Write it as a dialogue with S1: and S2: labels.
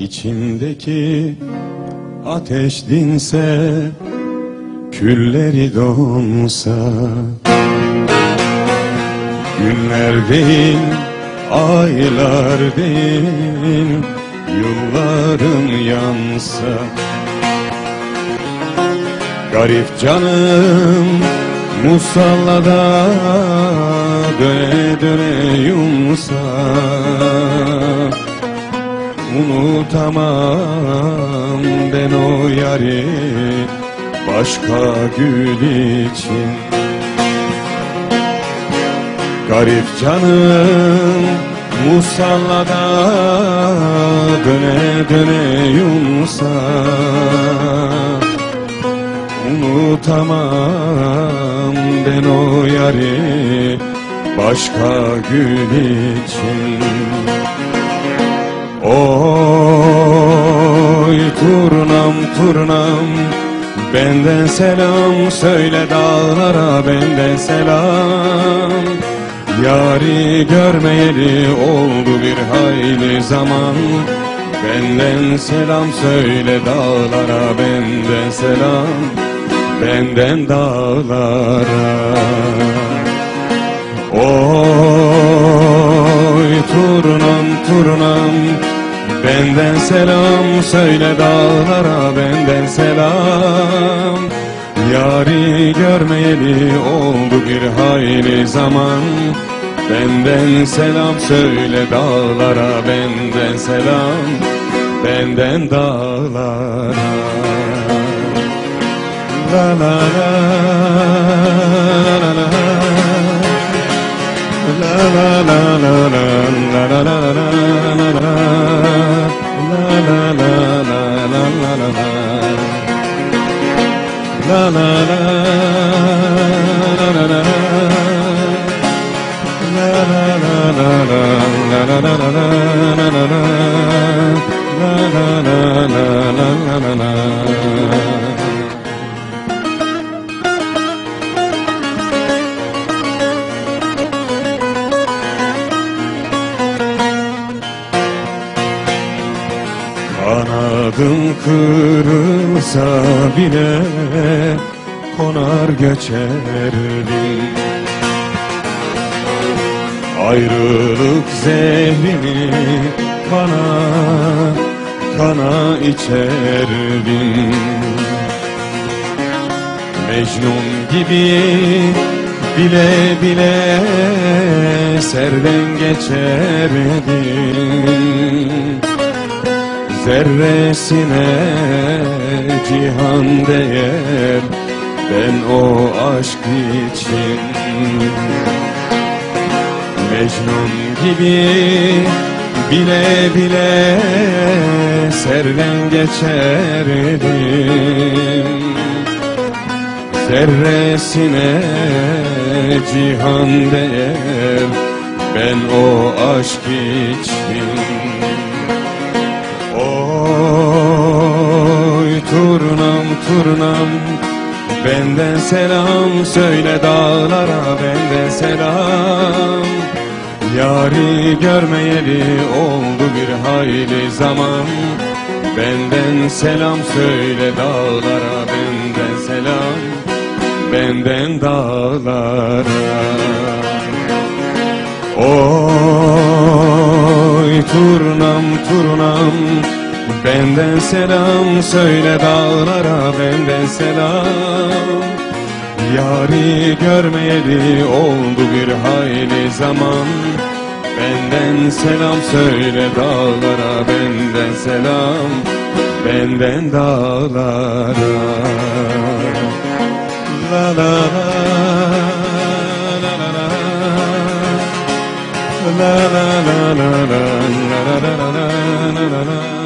S1: İçimdeki ateş dinse, külleri donsa, günler değil, aylar değil, yıllarım yansa, garip canım musallada döne döne yumsa, unutamam ben o yari başka gül için. Garip canım musallada döne döne yumsa, unutamam ben o yari başka gül için. Oy turnam turnam, benden selam söyle dağlara, benden selam. Yari görmeyeli oldu bir hayli zaman, benden selam söyle dağlara, benden selam, benden dağlara. Oy turnam turnam, benden selam söyle dağlara, benden selam. Yari görmeyeli oldu bir hayli zaman, benden selam söyle dağlara, benden selam, benden dağlara. La la la la la la la la la la la la la la Kanadım kırılsa bile konar göçerdim. Ayrılık zehrini kana kana içerdim. Mecnun gibi bile bile serden geçerdim. Zerresine cihan değer ben o aşk için. Mecnun gibi bile bile serden geçerdim. Zerresine cihan değer ben o aşk için. Oy turnam turnam, benden selam söyle dağlara, benden selam. Yari görmeyeli oldu bir hayli zaman, benden selam söyle dağlara, benden selam, benden dağlara. Oy turnam turnam, benden selam söyle dağlara, benden selam. Yari görmeyeli oldu bir hayli zaman, benden selam söyle dağlara, benden selam, benden dağlara. La la la la la la la la la la la la la la la la.